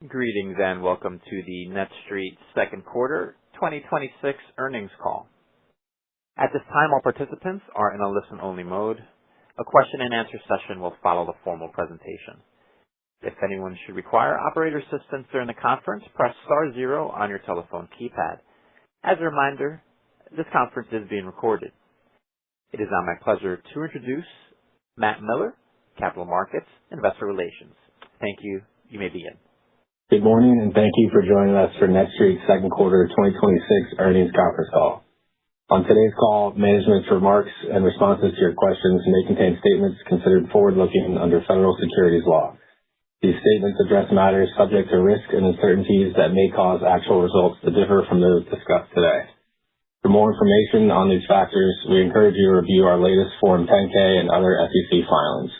Greetings and welcome to the NETSTREIT second quarter 2026 earnings call. At this time, all participants are in a listen-only mode. A question and answer session will follow the formal presentation. If anyone should require operator assistance during the conference, press star 0 on your telephone keypad. As a reminder, this conference is being recorded. It is now my pleasure to introduce Matt Miller, Capital Markets, Investor Relations. Thank you. You may begin. Good morning, and thank you for joining us for NETSTREIT's second quarter 2026 earnings conference call. On today's call, management's remarks and responses to your questions may contain statements considered forward-looking under federal securities law. These statements address matters subject to risk and uncertainties that may cause actual results to differ from those discussed today. For more information on these factors, we encourage you to review our latest Form 10-K and other SEC filings.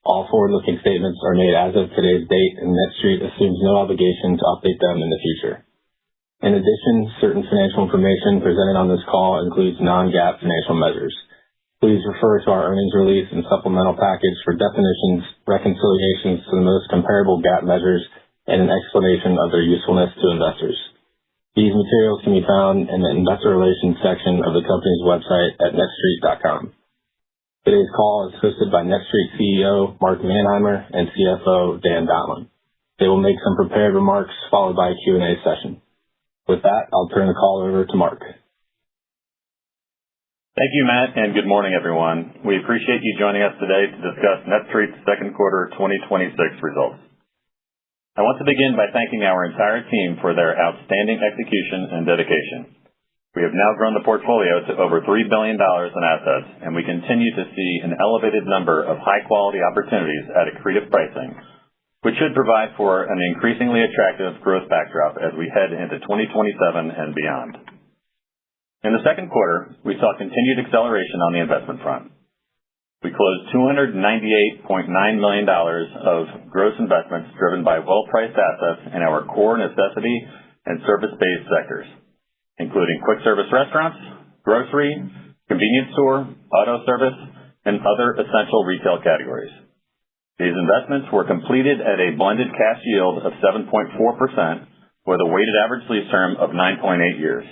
All forward-looking statements are made as of today's date, and NETSTREIT assumes no obligation to update them in the future. In addition, certain financial information presented on this call includes non-GAAP financial measures. Please refer to our earnings release and supplemental package for definitions, reconciliations to the most comparable GAAP measures, and an explanation of their usefulness to investors. These materials can be found in the Investor Relations section of the company's website at netstreit.com. Today's call is hosted by NETSTREIT CEO Mark Manheimer and CFO Dan Donlan. They will make some prepared remarks followed by a Q&A session. With that, I'll turn the call over to Mark. Thank you, Matt, and good morning, everyone. We appreciate you joining us today to discuss NETSTREIT's second quarter 2026 results. I want to begin by thanking our entire team for their outstanding execution and dedication. We have now grown the portfolio to over $3 billion in assets, and we continue to see an elevated number of high-quality opportunities at accretive pricing, which should provide for an increasingly attractive growth backdrop as we head into 2027 and beyond. In the second quarter, we saw continued acceleration on the investment front. We closed $298.9 million of gross investments driven by well-priced assets in our core necessity and service-based sectors, including quick service restaurants, grocery, convenience store, auto service, and other essential retail categories. These investments were completed at a blended cash yield of 7.4% with a weighted average lease term of 9.8 years.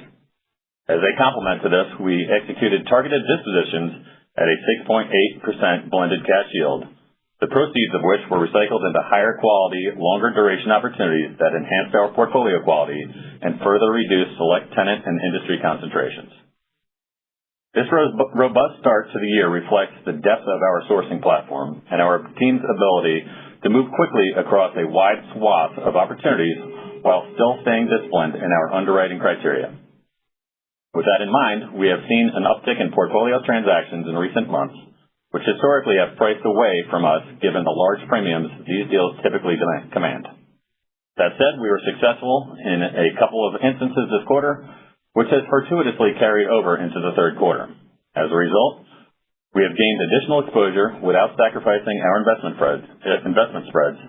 As a complement to this, we executed targeted dispositions at a 6.8% blended cash yield, the proceeds of which were recycled into higher quality, longer duration opportunities that enhanced our portfolio quality and further reduced select tenant and industry concentrations. This robust start to the year reflects the depth of our sourcing platform and our team's ability to move quickly across a wide swath of opportunities while still staying disciplined in our underwriting criteria. With that in mind, we have seen an uptick in portfolio transactions in recent months, which historically have priced away from us given the large premiums these deals typically command. That said, we were successful in a couple of instances this quarter, which has fortuitously carried over into the third quarter. As a result, we have gained additional exposure without sacrificing our investment spreads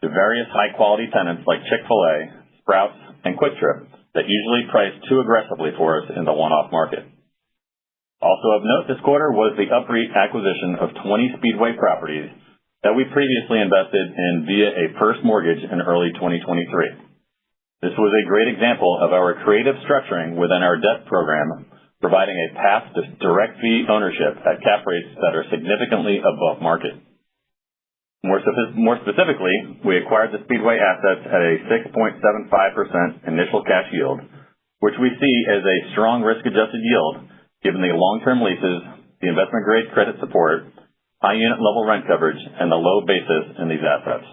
to various high-quality tenants like Chick-fil-A, Sprouts, and Quick Trip that usually price too aggressively for us in the one-off market. Also of note this quarter was the UPREIT acquisition of 20 Speedway properties that we previously invested in via a first mortgage in early 2023. This was a great example of our creative structuring within our debt program, providing a path to direct fee ownership at cap rates that are significantly above market. More specifically, we acquired the Speedway assets at a 6.75% initial cash yield, which we see as a strong risk-adjusted yield given the long-term leases, the investment-grade credit support, high unit-level rent coverage, and the low basis in these assets.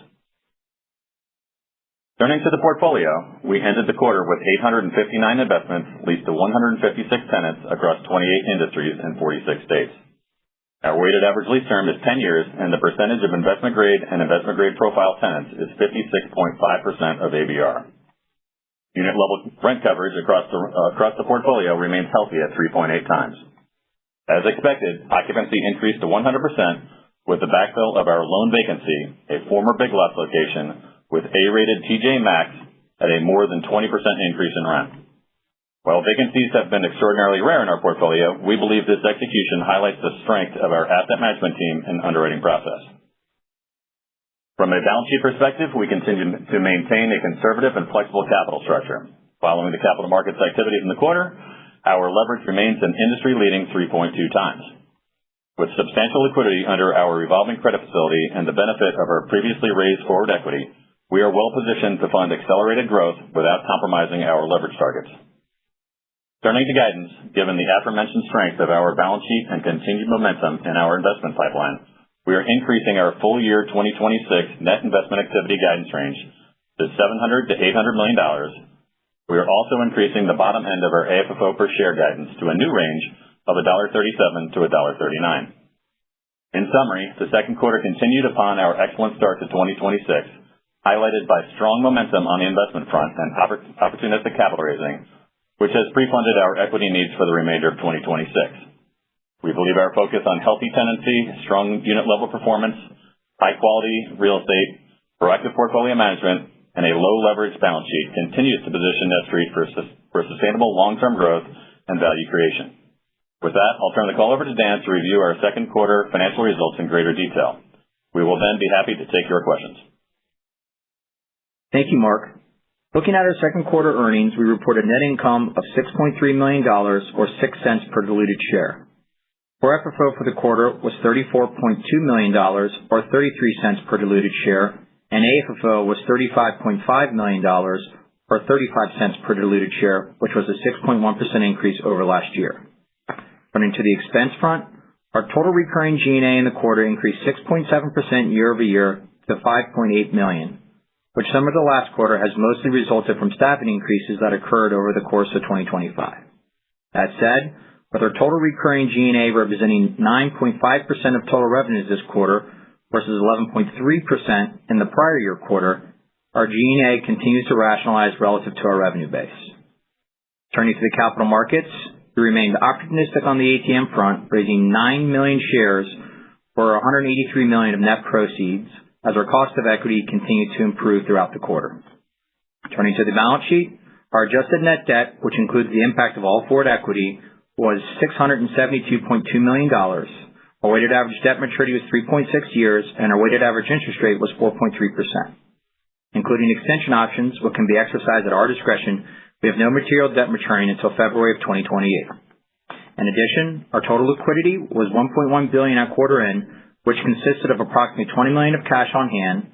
Turning to the portfolio, we ended the quarter with 859 investments leased to 156 tenants across 28 industries in 46 states. Our weighted average lease term is 10 years, and the percentage of investment-grade and investment-grade profile tenants is 56.5% of ABR. Unit-level rent coverage across the portfolio remains healthy at 3.8 times. As expected, occupancy increased to 100% with the backfill of our lone vacancy, a former Big Lots location, with A-rated TJ Maxx at a more than 20% increase in rent. While vacancies have been extraordinarily rare in our portfolio, we believe this execution highlights the strength of our asset management team and underwriting process. From a balance sheet perspective, we continue to maintain a conservative and flexible capital structure. Following the capital markets activities in the quarter, our leverage remains an industry-leading 3.2 times. With substantial liquidity under our revolving credit facility and the benefit of our previously raised forward equity, we are well positioned to fund accelerated growth without compromising our leverage targets. Turning to guidance, given the aforementioned strength of our balance sheet and continued momentum in our investment pipeline, we are increasing our full year 2026 net investment activity guidance range to $700 to $800 million. We are also increasing the bottom end of our FFO per share guidance to a new range of $1.37 to $1.39. In summary, the second quarter continued upon our excellent start to 2026, highlighted by strong momentum on the investment front and opportunistic capital raising, which has pre-funded our equity needs for the remainder of 2026. We believe our focus on healthy tenancy, strong unit level performance, high quality real estate, proactive portfolio management, and a low leverage balance sheet continues to position NETSTREIT for sustainable long-term growth and value creation. With that, I'll turn the call over to Dan to review our second quarter financial results in greater detail. We will then be happy to take your questions. Thank you, Mark. Looking at our second quarter earnings, we reported net income of $6.3 million or 6 cents per diluted share. Core FFO for the quarter was $34.2 million or 33 cents per diluted share, and AFFO was $35.5 million or 35 cents per diluted share, which was a 6.1% increase over last year. Running to the expense front, our total recurring G&A in the quarter increased 6.7% year over year to $5.8 million, which similar to last quarter has mostly resulted from staffing increases that occurred over the course of 2025. That said, with our total recurring G&A representing 9.5% of total revenues this quarter versus 11.3% in the prior year quarter, our G&A continues to rationalize relative to our revenue base. Turning to the capital markets, we remained opportunistic on the ATM front, raising 9 million shares for $183 million of net proceeds as our cost of equity continued to improve throughout the quarter. Turning to the balance sheet, our adjusted net debt, which includes the impact of all forward equity, was $672.2 million. Our weighted average debt maturity was 3.6 years, and our weighted average interest rate was 4.3%. Including extension options, which can be exercised at our discretion, we have no material debt maturing until February of 2028. In addition, our total liquidity was $1.1 billion at quarter end, which consisted of approximately $20 million of cash on hand,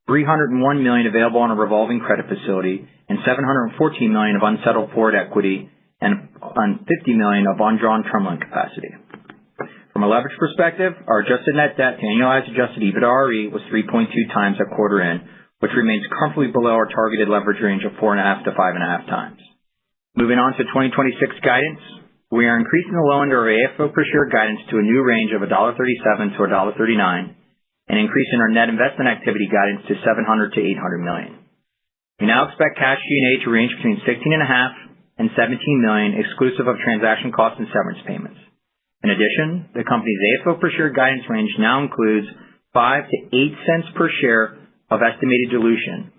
$301 million available on a revolving credit facility, and $714 million of unsettled forward equity, and $50 million of undrawn term loan capacity. From a leverage perspective, our adjusted net debt to annualized adjusted EBITDAre was 3.2 times at quarter end, which remains comfortably below our targeted leverage range of 4.5 to 5.5 times. Moving on to 2026 guidance, we are increasing the low end of our AFFO per share guidance to a new range of $1.37 to $1.39, and increasing our net investment activity guidance to $700 to $800 million. We now expect cash G&A to range between $16.5 and $17 million, exclusive of transaction costs and severance payments. In addition, the company's AFFO per share guidance range now includes 5 to 8 cents per share of estimated dilution,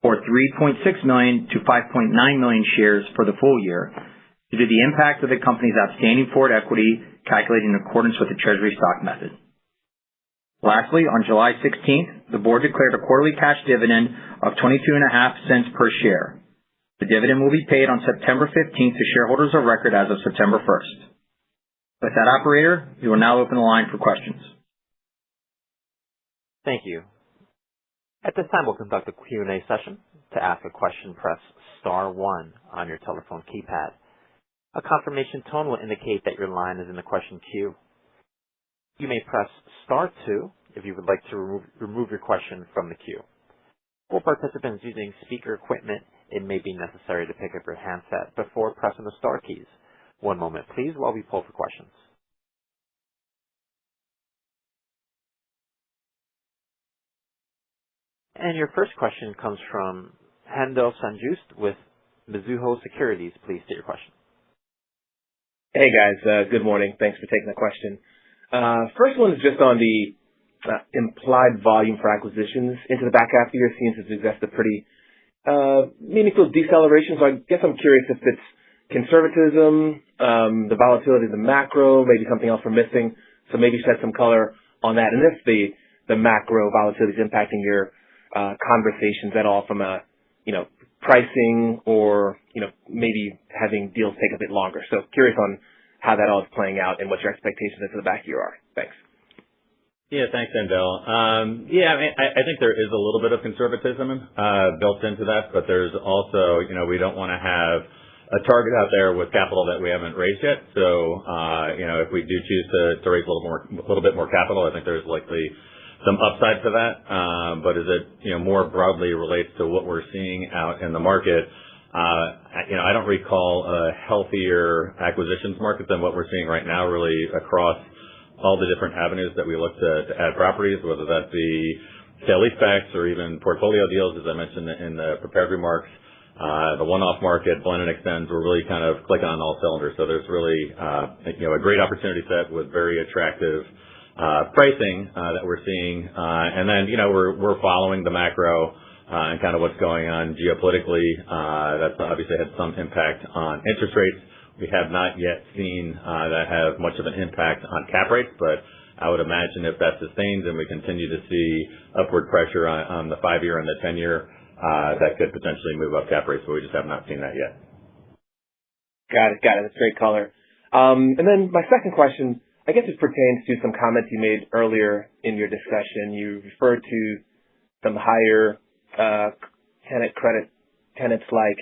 or 3.6 million to 5.9 million shares for the full year, due to the impact of the company's outstanding forward equity calculated in accordance with the Treasury stock method. Lastly, on July 16th, the board declared a quarterly cash dividend of 22.5 cents per share. The dividend will be paid on September 15th to shareholders of record as of September 1st. With that, operator, we will now open the line for questions. Thank you. At this time, we'll conduct a Q&A session. To ask a question, press star 1 on your telephone keypad. A confirmation tone will indicate that your line is in the question queue. You may press star 2 if you would like to remove your question from the queue. For participants using speaker equipment, it may be necessary to pick up your handset before pressing the star keys. One moment, please, while we pull for questions. And your first question comes from Haendel St. Juste with Mizuho Securities. Please state your question. Hey guys, good morning. Thanks for taking the question. First one is just on the implied volume for acquisitions into the back half of the year. Seems to suggest a pretty meaningful deceleration. So I guess I'm curious if it's conservatism, the volatility of the macro, maybe something else we're missing. So maybe shed some color on that. And if the the macro volatility is impacting your conversations at all from a, pricing or, maybe having deals take a bit longer. So curious on how that all is playing out and what your expectations for the back year are. Thanks. Yeah, thanks, Endel. I think there is a little bit of conservatism built into that, but there's also, we don't want to have a target out there with capital that we haven't raised yet. So, if we do choose to raise a little bit more capital, I think there's likely some upside to that. But as it, more broadly relates to what we're seeing out in the market, I don't recall a healthier acquisitions market than what we're seeing right now, really across all the different avenues that we look to add properties, whether that be sale-leasebacks or even portfolio deals, as I mentioned in the prepared remarks. The one-off market, blend and extends, we're really kind of clicking on all cylinders. So there's really, a great opportunity set with very attractive pricing that we're seeing. And then, we're following the macro and kind of what's going on geopolitically. That's obviously had some impact on interest rates. We have not yet seen that have much of an impact on cap rates, but I would imagine if that sustains and we continue to see upward pressure on the 5-year and the 10-year, that could potentially move up cap rates, but we just have not seen that yet. Got it. That's great color. And then my second question, I guess it pertains to some comments you made earlier in your discussion. You referred to some higher tenant credit tenants like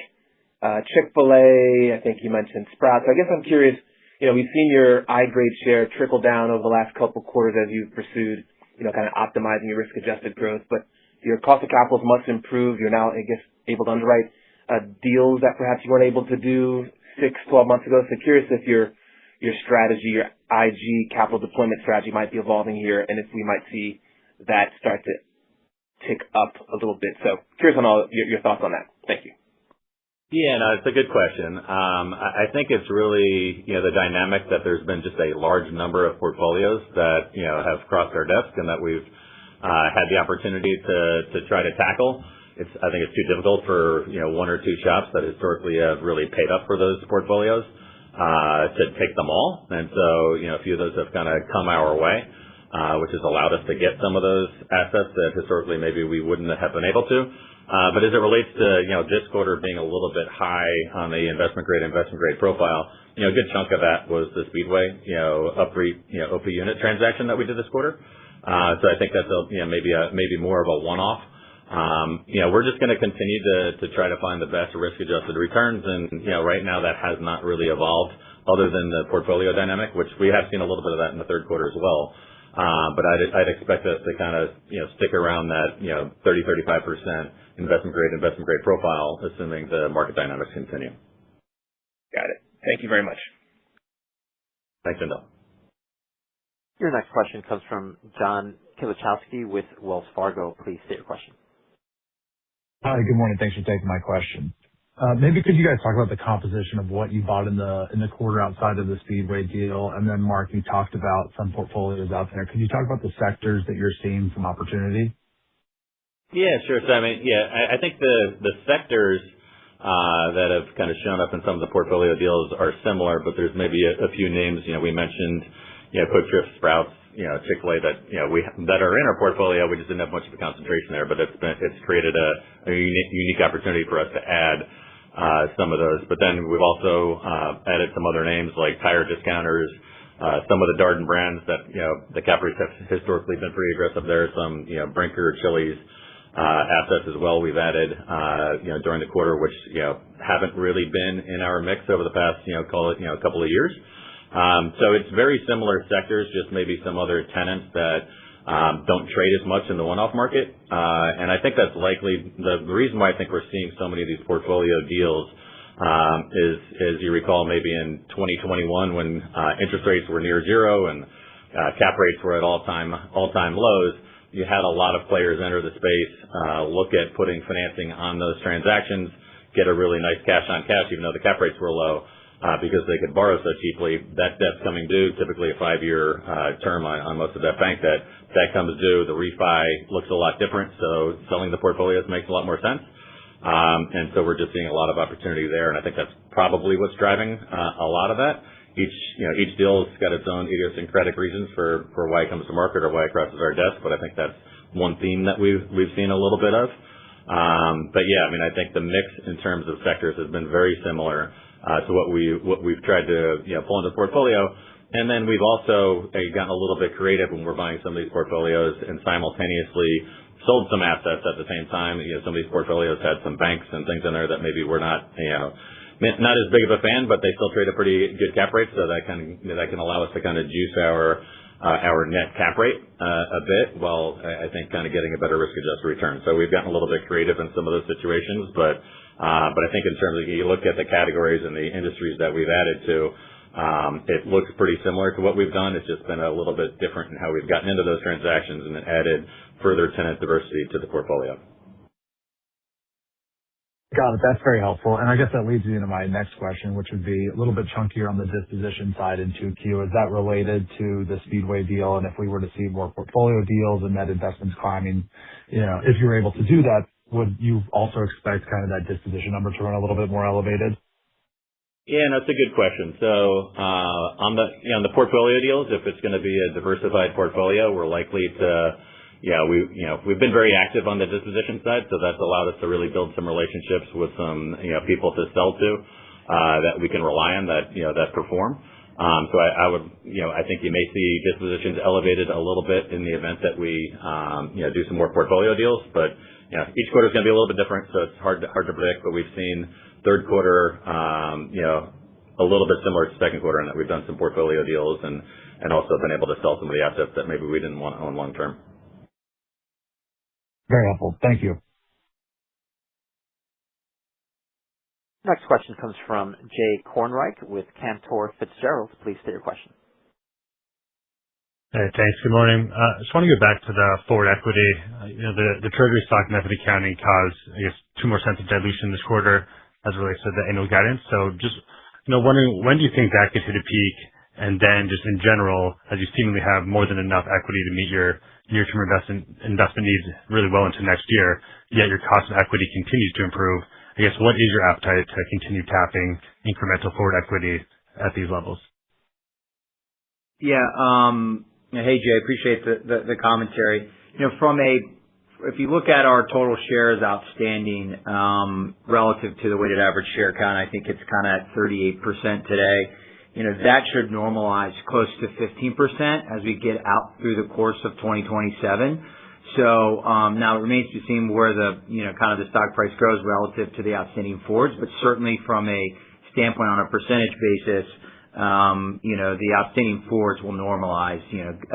Chick-fil-A, I think you mentioned Sprouts. So I guess I'm curious, we've seen your I-grade share trickle down over the last couple of quarters as you've pursued, kind of optimizing your risk-adjusted growth. But your cost of capital is much improved. You're now, I guess, able to underwrite deals that perhaps you weren't able to do 6-12 months ago. So curious if your strategy, your IG capital deployment strategy might be evolving here, and if we might see that start to tick up a little bit. So curious on all your thoughts on that. Thank you. Yeah, no, it's a good question. I think it's really, the dynamic that there's been just a large number of portfolios that, have crossed our desk and that we've had the opportunity to try to tackle. I think it's too difficult for, 1 or 2 shops that historically have really paid up for those portfolios to take them all. And so, a few of those have kind of come our way, which has allowed us to get some of those assets that historically maybe we wouldn't have been able to. But as it relates to, this quarter being a little bit high on the investment grade profile, a good chunk of that was the Speedway, UPREIT, OP unit transaction that we did this quarter. So I think that's maybe more of a one-off. We're just going to continue to try to find the best risk-adjusted returns. And, right now that has not really evolved other than the portfolio dynamic, which we have seen a little bit of that in the third quarter as well. But I'd expect us to kind of, stick around that, 30-35% investment grade profile, assuming the market dynamics continue. Got it. Thank you very much. Thanks, Endel. Your next question comes from John Kilichowski with Wells Fargo. Please state your question. Hi, good morning. Thanks for taking my question. Maybe could you guys talk about the composition of what you bought in the quarter outside of the Speedway deal? And then, Mark, you talked about some portfolios out there. Could you talk about the sectors that you're seeing some opportunity? Yeah, sure. So, I think the sectors that have kind of shown up in some of the portfolio deals are similar, but there's maybe a few names. We mentioned, Quick Trip, Sprouts, Chick-fil-A that are in our portfolio. We just didn't have much of a concentration there, but it's created a unique opportunity for us to add some of those. But then we've also added some other names like Tire Discounters, some of the Darden brands that, the cap rates have historically been pretty aggressive there. Some, Brinker, Chili's assets as well we've added, during the quarter, which, haven't really been in our mix over the past, call it, a couple of years. So it's very similar sectors, just maybe some other tenants that don't trade as much in the one-off market. And I think that's likely the reason why I think we're seeing so many of these portfolio deals is, as you recall, maybe in 2021 when interest rates were near zero and cap rates were at all-time lows. You had a lot of players enter the space, look at putting financing on those transactions, get a really nice cash on cash, even though the cap rates were low, because they could borrow so cheaply. That debt's coming due, typically a 5-year term on most of that bank debt. That comes due. The refi looks a lot different, so selling the portfolios makes a lot more sense. And so we're just seeing a lot of opportunity there, and I think that's probably what's driving a lot of that. Each deal's got its own idiosyncratic reasons for why it comes to market or why it crosses our desk, but I think that's one theme that we've seen a little bit of. But yeah, I mean, I think the mix in terms of sectors has been very similar to what we've tried to pull into the portfolio. And then we've also gotten a little bit creative when we're buying some of these portfolios and simultaneously sold some assets at the same time. Some of these portfolios had some banks and things in there that maybe we're not as big of a fan, but they still trade a pretty good cap rate, so that can allow us to kind of juice our net cap rate a bit, while I think kind of getting a better risk-adjusted return. So we've gotten a little bit creative in some of those situations, but I think in terms of you look at the categories and the industries that we've added to, it looks pretty similar to what we've done. It's just been a little bit different in how we've gotten into those transactions and added further tenant diversity to the portfolio. Got it. That's very helpful. And I guess that leads me into my next question, which would be a little bit chunkier on the disposition side in 2Q. Is that related to the Speedway deal? And if we were to see more portfolio deals and net investments climbing, if you were able to do that, would you also expect kind of that disposition number to run a little bit more elevated? Yeah, that's a good question. So on the portfolio deals, if it's going to be a diversified portfolio, we're likely to, we've been very active on the disposition side, so that's allowed us to really build some relationships with some people to sell to that we can rely on that perform. So I think you may see dispositions elevated a little bit in the event that we do some more portfolio deals, but each quarter is going to be a little bit different, so it's hard to predict. But we've seen third quarter, a little bit similar to second quarter in that we've done some portfolio deals and also been able to sell some of the assets that maybe we didn't want to own long term. Very helpful. Thank you. Next question comes from Jay Kornreich with Cantor Fitzgerald. Please state your question. Hey, thanks. Good morning. I just want to go back to the forward equity. The treasury stock method accounting caused, I guess, 2 more cents of dilution this quarter as it relates to the annual guidance. So just wondering, when do you think that could hit a peak? And then just in general, as you seemingly have more than enough equity to meet your near-term investment needs really well into next year, yet your cost of equity continues to improve, I guess, what is your appetite to continue tapping incremental forward equity at these levels? Yeah. Hey, Jay, appreciate the commentary. If you look at our total shares outstanding relative to the weighted average share count, I think it's kind of at 38% today. That should normalize close to 15% as we get out through the course of 2027. So now it remains to be seen where the kind of the stock price grows relative to the outstanding forwards, but certainly from a standpoint on a percentage basis, the outstanding forwards will normalize,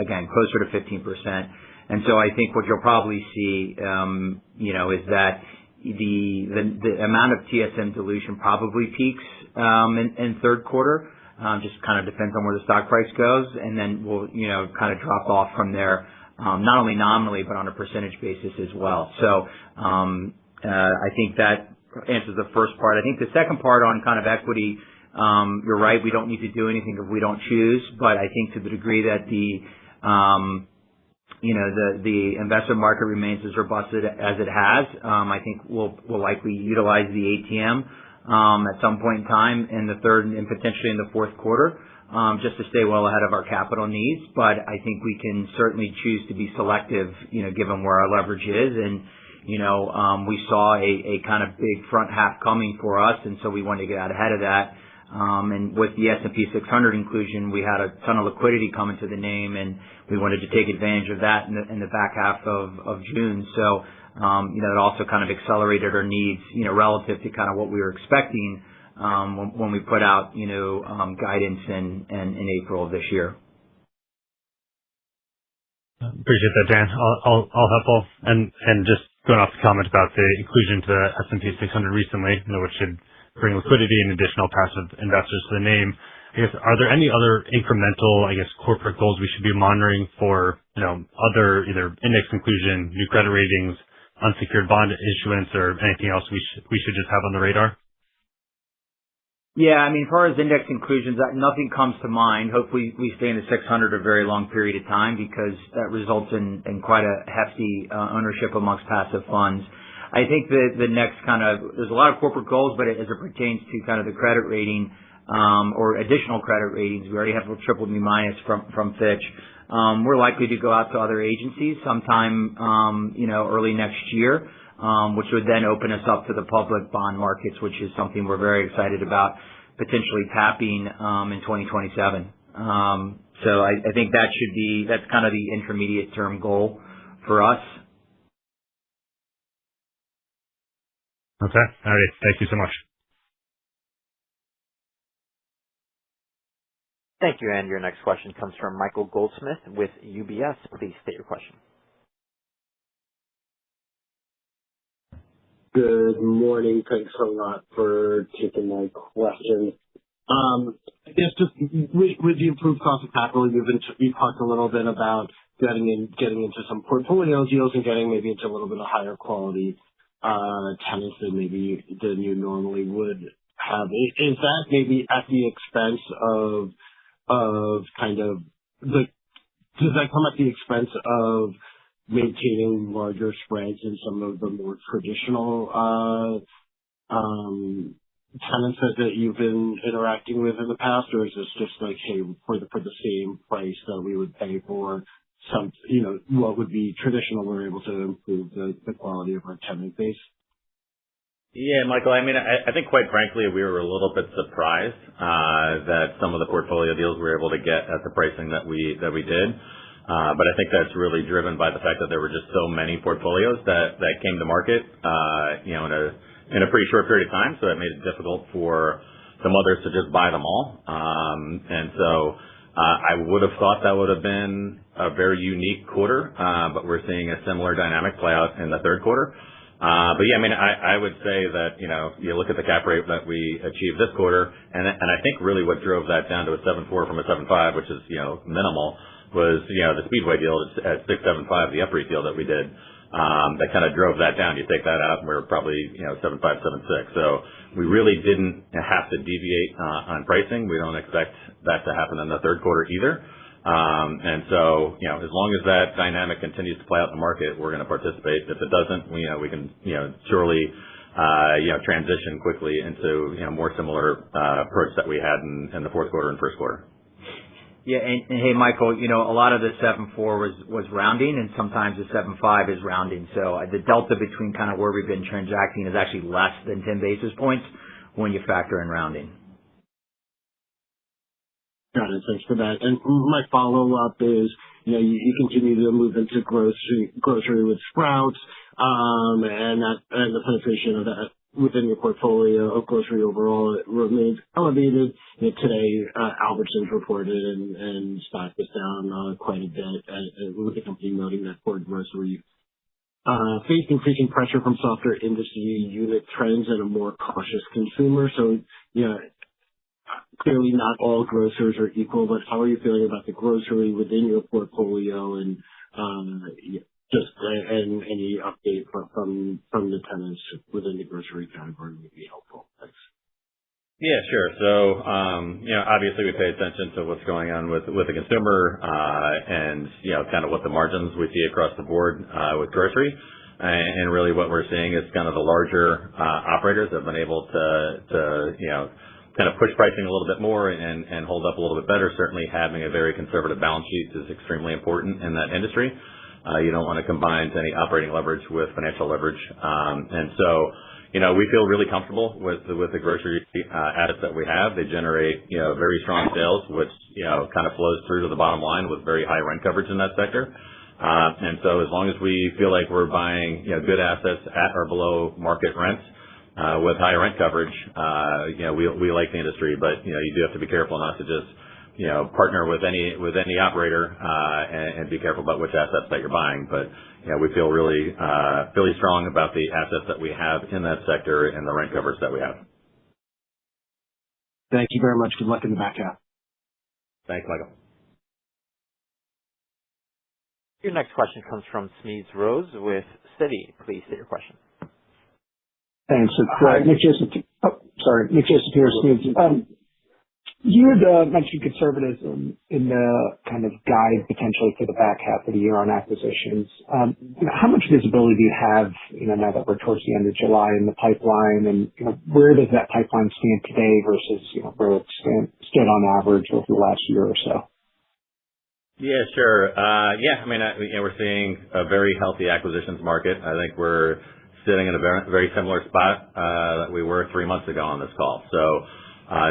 again, closer to 15%. And so I think what you'll probably see, is that the amount of TSM dilution probably peaks in third quarter. Just kind of depends on where the stock price goes, and then we'll kind of drop off from there, not only nominally but on a percentage basis as well. So I think that answers the first part. I think the second part on kind of equity, you're right. We don't need to do anything if we don't choose, but I think to the degree that the investment market remains as robust as it has, I think we'll likely utilize the ATM at some point in time in the third and potentially in the fourth quarter, just to stay well ahead of our capital needs. But I think we can certainly choose to be selective, given where our leverage is. And we saw a kind of big front half coming for us, and so we wanted to get out ahead of that. And with the S&P 600 inclusion, we had a ton of liquidity coming to the name, and we wanted to take advantage of that in the back half of June. So, it also kind of accelerated our needs, relative to kind of what we were expecting, when we put out, guidance in April of this year. Appreciate that, Dan. All helpful. And just going off the comment about the inclusion to the S&P 600 recently, which should bring liquidity and additional passive investors to the name. I guess, are there any other incremental, corporate goals we should be monitoring for, other either index inclusion, new credit ratings, unsecured bond issuance, or anything else we should just have on the radar? Yeah, as far as index inclusions, nothing comes to mind. Hopefully we stay in the 600 a very long period of time, because that results in quite a hefty ownership amongst passive funds. I think the next there's a lot of corporate goals, but as it pertains to kind of the credit rating, or additional credit ratings. We already have a BBB- from Fitch. We're likely to go out to other agencies sometime, early next year, which would then open us up to the public bond markets, which is something we're very excited about potentially tapping in 2027. So I think that's kind of the intermediate term goal for us. Okay. All right. Thank you so much. Thank you. And your next question comes from Michael Goldsmith with UBS. Please state your question. Good morning. Thanks a lot for taking my question. I guess just with the improved cost of capital, you've talked a little bit about getting into some portfolio deals and getting maybe into a little bit of higher quality tenants than you normally would have. Is that maybe at the expense of does that come at the expense of maintaining larger spreads in some of the more traditional tenants that you've been interacting with in the past, or is this just like, hey, for the same price that we would pay for some, what would be traditional, we're able to improve the quality of our tenant base? Yeah, Michael, I think quite frankly, we were a little bit surprised that some of the portfolio deals we were able to get at the pricing that we did. But I think that's really driven by the fact that there were just so many portfolios that came to market, in a pretty short period of time. So that made it difficult for some others to just buy them all. And so I would have thought that would have been a very unique quarter, but we're seeing a similar dynamic play out in the third quarter. But yeah, I would say that, you look at the cap rate that we achieved this quarter, and I think really what drove that down to a 7.4 from a 7.5, which is, minimal, was, the Speedway deal at 6.75, the UPREIT deal that we did, that kind of drove that down. You take that out and we're probably, 7.5, 7.6. So we really didn't have to deviate, on pricing. We don't expect that to happen in the third quarter either. And so, as long as that dynamic continues to play out in the market, we're going to participate. If it doesn't, we can, surely, transition quickly into, more similar, approach that we had in the fourth quarter and first quarter. Yeah. And hey, Michael, a lot of the 7.4 was rounding, and sometimes the 7.5 is rounding. So the delta between kind of where we've been transacting is actually less than 10 basis points when you factor in rounding. Got it. Thanks for that. And my follow-up is, you continue to move into grocery with Sprouts, and the penetration of that within your portfolio of grocery overall, it remains elevated. Today, Albertsons reported and stock was down quite a bit, with the company noting that core grocery faced increasing pressure from softer industry unit trends and a more cautious consumer. So, clearly not all grocers are equal, but how are you feeling about the grocery within your portfolio, and and any update from the tenants within the grocery category would be helpful. Thanks. Yeah, sure. So, obviously we pay attention to what's going on with the consumer, and, kind of what the margins we see across the board, with grocery. And really what we're seeing is kind of the larger, operators have been able to, kind of push pricing a little bit more and hold up a little bit better. Certainly having a very conservative balance sheet is extremely important in that industry. You don't want to combine any operating leverage with financial leverage. And so, we feel really comfortable with the grocery assets that we have. They generate, very strong sales, which, kind of flows through to the bottom line with very high rent coverage in that sector. And so as long as we feel like we're buying, good assets at or below market rents, with high rent coverage, we like the industry, but, you do have to be careful not to just, partner with any operator, and be careful about which assets that you're buying. But, we feel really strong about the assets that we have in that sector and the rent coverage that we have. Thank you very much. Good luck in the back half. Thanks, Michael. Your next question comes from Smedes Rose with Citi. Please state your question. Thanks. It's Nick Joseph here, Smedes. You had mentioned conservatism in the kind of guide potentially for the back half of the year on acquisitions. How much visibility do you have, now that we're towards the end of July in the pipeline, and where does that pipeline stand today versus where it stood on average over the last year or so? Yeah, sure. We're seeing a very healthy acquisitions market. I think we're sitting in a very similar spot that we were 3 months ago on this call. So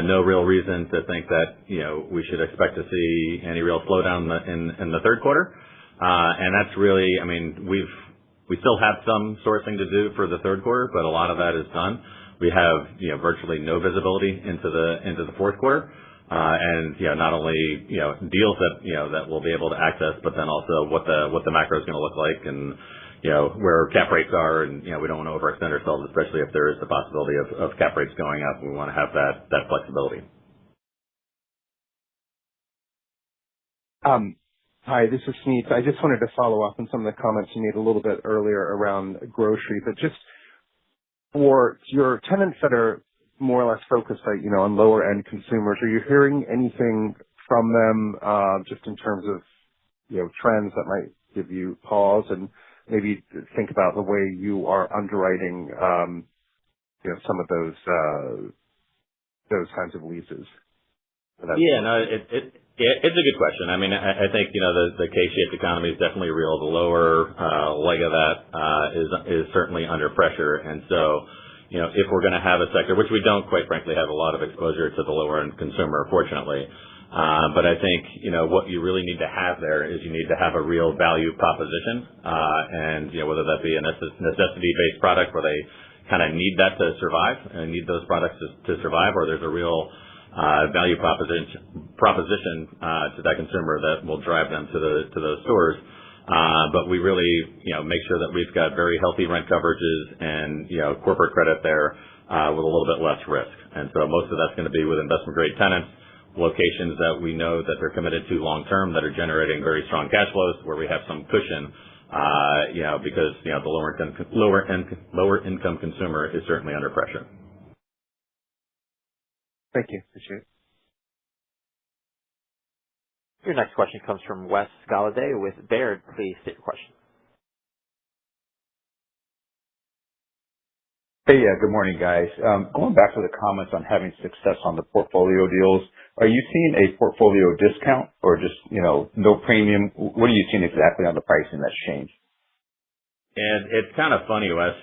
no real reason to think that we should expect to see any real slowdown in the third quarter. And that's really, we still have some sourcing to do for the third quarter, but a lot of that is done. We have virtually no visibility into the fourth quarter. Not only deals that we'll be able to access, but then also what the macro is going to look like, and where cap rates are, and we don't want to overextend ourselves, especially if there is the possibility of cap rates going up. We want to have that flexibility. Hi, this is Sneed. I just wanted to follow up on some of the comments you made a little bit earlier around grocery, but just for your tenants that are more or less focused on lower end consumers, are you hearing anything from them just in terms of trends that might give you pause, and maybe think about the way you are underwriting some of those kinds of leases? Yeah, no, it's a good question. I think the K-shaped economy is definitely real. The lower leg of that is certainly under pressure, and so if we're going to have a sector, which we don't, quite frankly, have a lot of exposure to the lower end consumer, fortunately. But I think, what you really need to have there is you need to have a real value proposition. And, whether that be a necessity-based product where they kind of need that to survive and need those products to survive, or there's a real value proposition to that consumer that will drive them to those stores. But we really, make sure that we've got very healthy rent coverages and, corporate credit there with a little bit less risk. And so most of that's going to be with investment grade tenants, locations that we know that they're committed to long term, that are generating very strong cash flows, where we have some cushion, because the lower income consumer is certainly under pressure. Thank you. Appreciate it. Your next question comes from Wes Golladay with Baird. Please state your question. Hey, good morning, guys. Going back to the comments on having success on the portfolio deals, are you seeing a portfolio discount or just, no premium? What are you seeing exactly on the pricing that's changed? And it's kind of funny, Wes.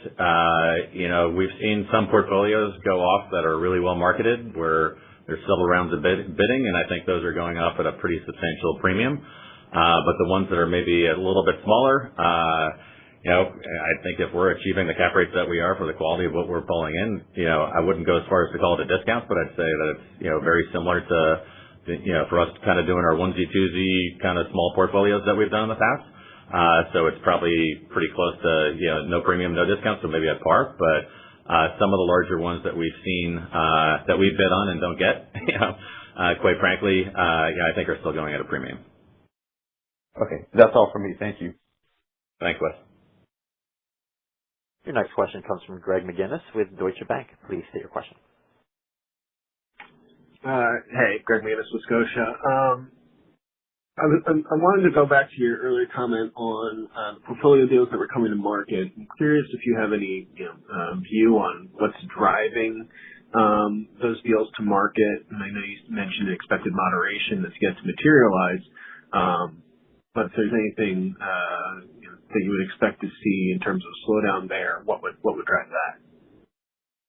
We've seen some portfolios go off that are really well marketed, where there's several rounds of bidding, and I think those are going off at a pretty substantial premium. But the ones that are maybe a little bit smaller, I think if we're achieving the cap rates that we are for the quality of what we're pulling in, I wouldn't go as far as to call it a discount, but I'd say that it's, very similar to, for us kind of doing our onesie twosie kind of small portfolios that we've done in the past. So it's probably pretty close to, no premium, no discount, so maybe at par. But some of the larger ones that we've seen that we bid on and don't get, quite frankly, I think are still going at a premium. Okay, that's all for me. Thank you. Thanks, Wes. Your next question comes from Greg McGinnis with Deutsche Bank. Please state your question. Hey, Greg McGinnis with Scotia. I wanted to go back to your earlier comment on portfolio deals that were coming to market. I'm curious if you have any view on what's driving those deals to market. And I know you mentioned expected moderation that's yet to materialize, but if there's anything that you would expect to see in terms of slowdown there, what would drive that?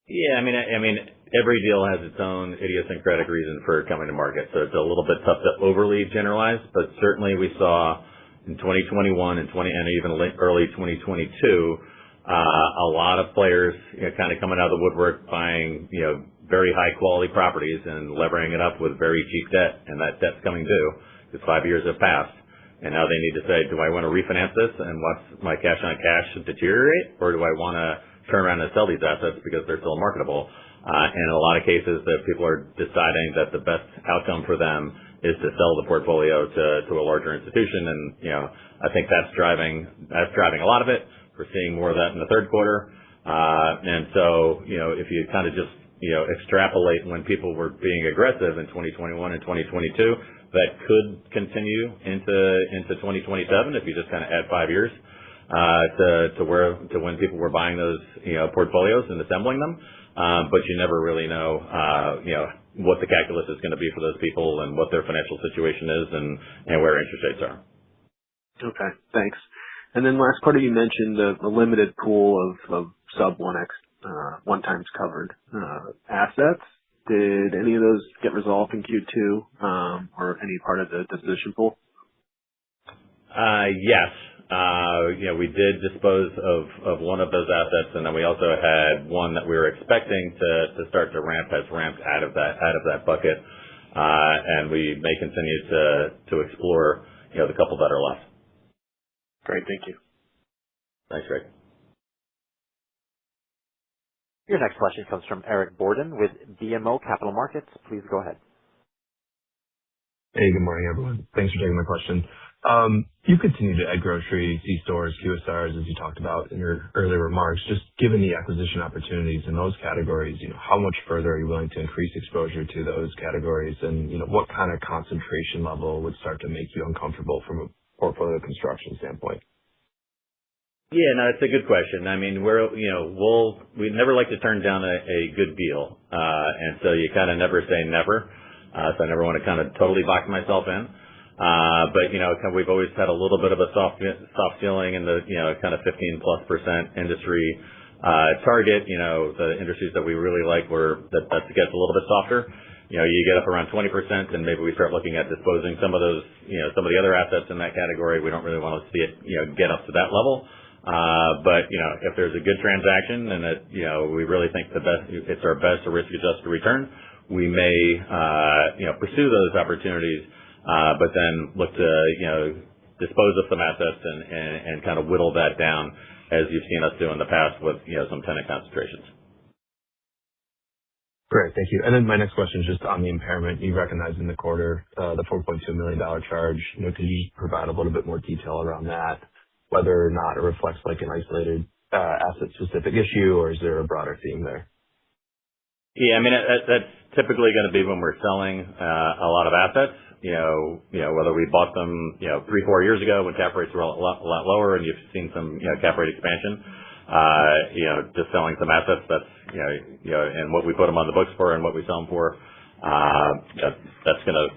Yeah, every deal has its own idiosyncratic reason for coming to market, so it's a little bit tough to overly generalize. But certainly we saw in 2021 and even early 2022, a lot of players, kind of coming out of the woodwork, buying, very high quality properties and levering it up with very cheap debt, and that debt's coming due because 5 years have passed. And now they need to say, do I want to refinance this and watch my cash on cash deteriorate, or do I want to turn around and sell these assets because they're still marketable? And in a lot of cases, that people are deciding that the best outcome for them is to sell the portfolio to a larger institution. And, I think that's driving a lot of it. We're seeing more of that in the third quarter. And so, if you kind of just extrapolate when people were being aggressive in 2021 and 2022, that could continue into 2027 if you just kind of add 5 years to when people were buying those portfolios and assembling them. But you never really know what the calculus is going to be for those people and what their financial situation is and where interest rates are. Okay, thanks. And then last quarter you mentioned the limited pool of sub 1x, 1 times covered assets. Did any of those get resolved in Q2 or any part of the disposition pool? Yes. We did dispose of one of those assets, and then we also had one that we were expecting to start to has ramped out of that bucket, and we may continue to explore the couple that are left. Great, thank you. Thanks, Greg. Your next question comes from Eric Borden with BMO Capital Markets. Please go ahead. Hey, good morning, everyone. Thanks for taking my question. You continue to add grocery, C-stores, QSRs, as you talked about in your earlier remarks. Just given the acquisition opportunities in those categories, how much further are you willing to increase exposure to those categories? And, what kind of concentration level would start to make you uncomfortable from a portfolio construction standpoint? Yeah, no, it's a good question. I mean, we never like to turn down a good deal. And so you kind of never say never. So I never want to kind of totally box myself in. But, we've always had a little bit of a soft ceiling in the, kind of 15+% industry target. The industries that we really like that gets a little bit softer. You get up around 20% and maybe we start looking at disposing some of those, some of the other assets in that category. We don't really want to see it, get up to that level. But, if there's a good transaction and that, we really think it's our best risk-adjusted return, we may, pursue those opportunities, but then look to, dispose of some assets and kind of whittle that down as you've seen us do in the past with, some tenant concentrations. Great. Thank you. And then my next question is just on the impairment you recognized in the quarter, the $4.2 million charge. Could you provide a little bit more detail around that, whether or not it reflects like an isolated asset-specific issue, or is there a broader theme there? Yeah, I mean, that's typically going to be when we're selling a lot of assets. Whether we bought them 3-4 years ago when cap rates were a lot lower and you've seen some cap rate expansion. Just selling some assets that's and what we put them on the books for and what we sell them for. That's gonna,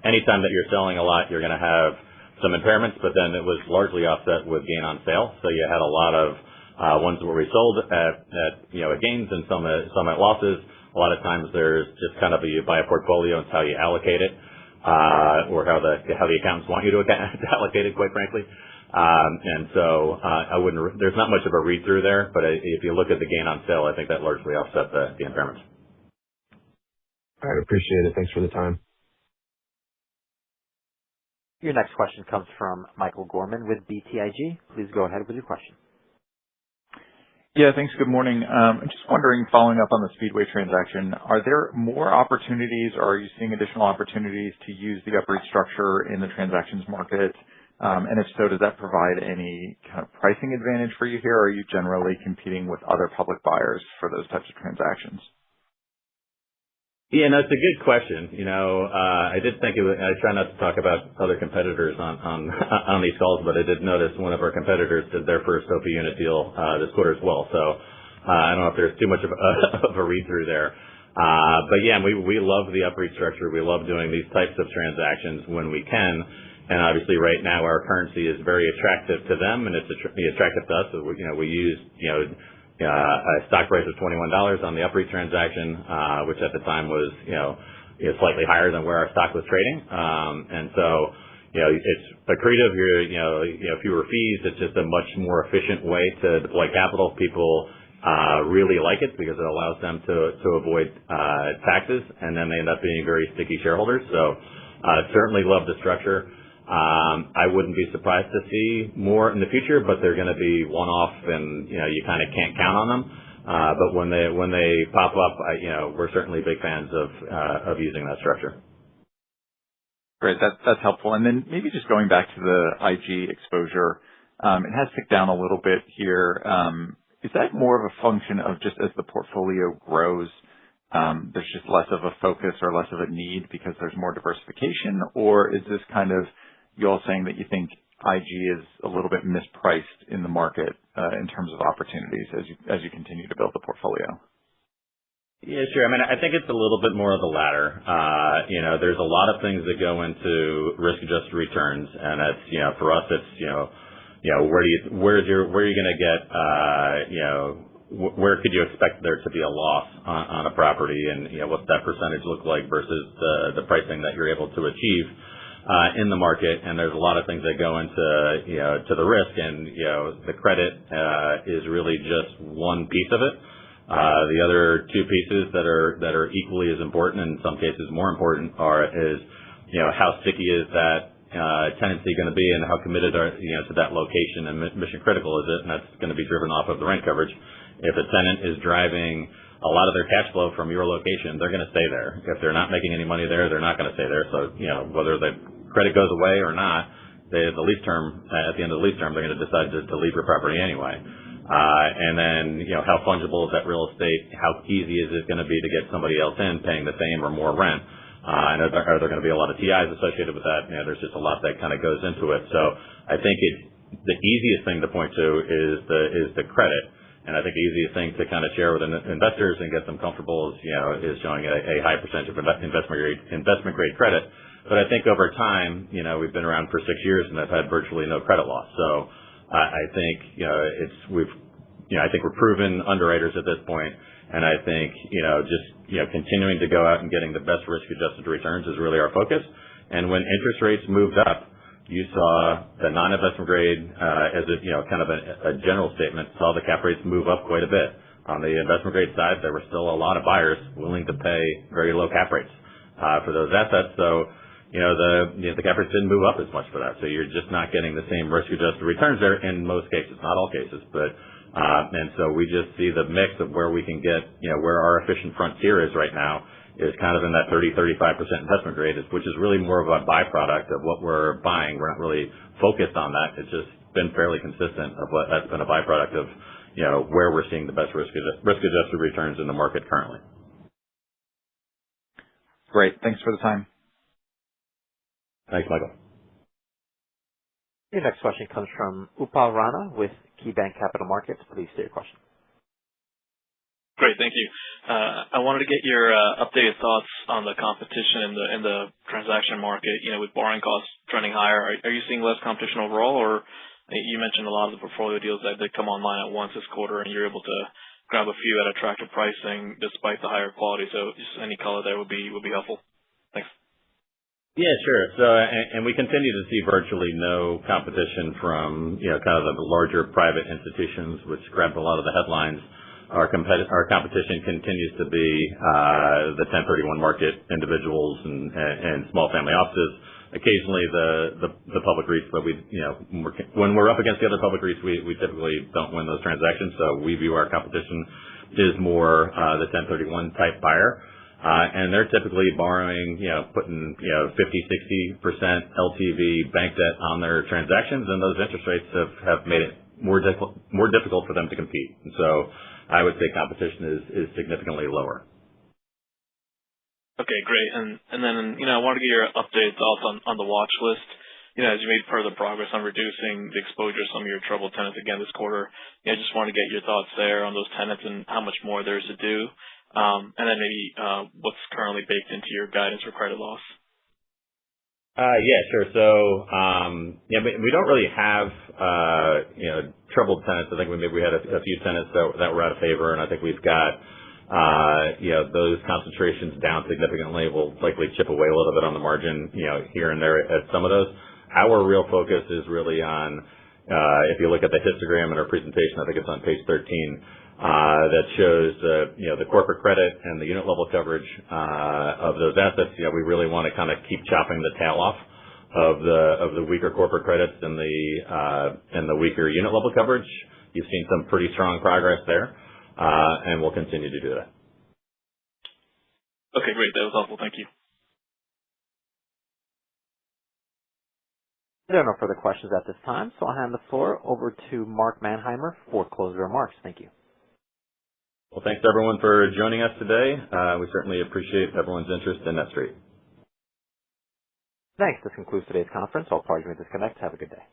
anytime that you're selling a lot, you're gonna have some impairments, but then it was largely offset with gain on sale. So you had a lot of ones where we sold at gains and some at losses. A lot of times there's just kind of you buy a portfolio and it's how you allocate it, or how the accountants want you to allocate it, quite frankly. And so there's not much of a read-through there, but if you look at the gain on sale, I think that largely offset the impairments. All right, appreciate it. Thanks for the time. Your next question comes from Michael Gorman with BTIG. Please go ahead with your question. Yeah, thanks. Good morning. I'm just wondering, following up on the Speedway transaction, are there more opportunities or are you seeing additional opportunities to use the UPREIT structure in the transactions market? And if so, does that provide any kind of pricing advantage for you here, or are you generally competing with other public buyers for those types of transactions? Yeah, no, it's a good question. I did think I try not to talk about other competitors on these calls, but I did notice one of our competitors did their first OP unit deal this quarter as well. So I don't know if there's too much of a read-through there. But yeah, we love the UPREIT structure. We love doing these types of transactions when we can. And obviously right now our currency is very attractive to them and it's attractive to us. So we used, a stock price of $21 on the UPREIT transaction, which at the time was, slightly higher than where our stock was trading. And so, it's accretive. Fewer fees. It's just a much more efficient way to deploy capital. People really like it because it allows them to avoid taxes, and then they end up being very sticky shareholders. So, certainly love the structure. I wouldn't be surprised to see more in the future, but they're going to be one-off and, you kind of can't count on them. But when they pop up, we're certainly big fans of using that structure. Great. That's helpful. And then maybe just going back to the IG exposure, it has ticked down a little bit here. Is that more of a function of just as the portfolio grows, there's just less of a focus or less of a need because there's more diversification? Or is this kind of you all saying that you think IG is a little bit mispriced in the market in terms of opportunities as you continue to build the portfolio? Yeah, sure. I mean, I think it's a little bit more of the latter. There's a lot of things that go into risk-adjusted returns, and it's, for us, it's, where are you going to get, where could you expect there to be a loss on a property, and what's that percentage look like versus the pricing that you're able to achieve in the market. And there's a lot of things that go into to the risk, and the credit is really just one piece of it. The other two pieces that are equally as important, and in some cases more important, is how sticky is that tenancy going to be, and how committed are to that location, and mission critical is it, and that's going to be driven off of the rent coverage. If a tenant is driving a lot of their cash flow from your location, they're going to stay there. If they're not making any money there, they're not going to stay there. So whether the credit goes away or not, the lease term at the end of the lease term, they're going to decide to leave your property anyway. And then how fungible is that real estate? How easy is it going to be to get somebody else in paying the same or more rent? And are there going to be a lot of TIs associated with that? There's just a lot that kind of goes into it. So I think the easiest thing to point to is the credit, and I think the easiest thing to kind of share with investors and get them comfortable is showing a high percentage of investment grade credit. But I think over time, we've been around for 6 years and I've had virtually no credit loss. So I think I think we're proven underwriters at this point. And I think, continuing to go out and getting the best risk-adjusted returns is really our focus. And when interest rates moved up, you saw the non-investment grade, as kind of a general statement, saw the cap rates move up quite a bit. On the investment grade side, there were still a lot of buyers willing to pay very low cap rates for those assets. So, the cap rates didn't move up as much for that. So you're just not getting the same risk-adjusted returns there in most cases, not all cases, but. And so we just see the mix of where we can get, where our efficient frontier is right now is kind of in that 30-35% investment grade, which is really more of a byproduct of what we're buying. We're not really focused on that. It's just been fairly consistent of what that's been a byproduct of, where we're seeing the best risk-adjusted returns in the market currently. Great. Thanks for the time. Thanks, Michael. Your next question comes from Upal Rana with KeyBanc Capital Markets. Please state your question. Great, thank you. I wanted to get your updated thoughts on the competition in the transaction market. With borrowing costs trending higher, are you seeing less competition overall, or you mentioned a lot of the portfolio deals that did come online at once this quarter, and you're able to grab a few at attractive pricing despite the higher quality. So just any color there would be helpful. Thanks. Yeah, sure. So, and we continue to see virtually no competition from, kind of the larger private institutions, which grabbed a lot of the headlines. Our competition continues to be the 1031 market individuals and small family offices. Occasionally the public REITs, but when we're up against the other public REITs, we typically don't win those transactions. So we view our competition is more the 1031 type buyer. And they're typically borrowing, putting, 50-60% LTV bank debt on their transactions, and those interest rates have made it more difficult for them to compete. And so I would say competition is significantly lower. Okay, great. And then, I wanted to get your updated thoughts on the watch list. As you made further progress on reducing the exposure of some of your troubled tenants again this quarter, I just want to get your thoughts there on those tenants and how much more there is to do. And then maybe what's currently baked into your guidance for credit loss. Yeah, sure. So, we don't really have, troubled tenants. I think we had a few tenants that were out of favor, and I think we've got, those concentrations down significantly. We'll likely chip away a little bit on the margin, here and there at some of those. Our real focus is really on, if you look at the histogram in our presentation, I think it's on page 13, that shows the corporate credit and the unit level coverage of those assets. We really want to kind of keep chopping the tail off of the weaker corporate credits and the weaker unit level coverage. You've seen some pretty strong progress there, and we'll continue to do that. Okay, great. That was helpful. Thank you. There are no further questions at this time, so I'll hand the floor over to Mark Manheimer for closing remarks. Thank you. Well, Well, thanks everyone for joining us today. We certainly appreciate everyone's interest in NETSTREIT. Thanks. This concludes today's conference. All parties may disconnect. Have a good day.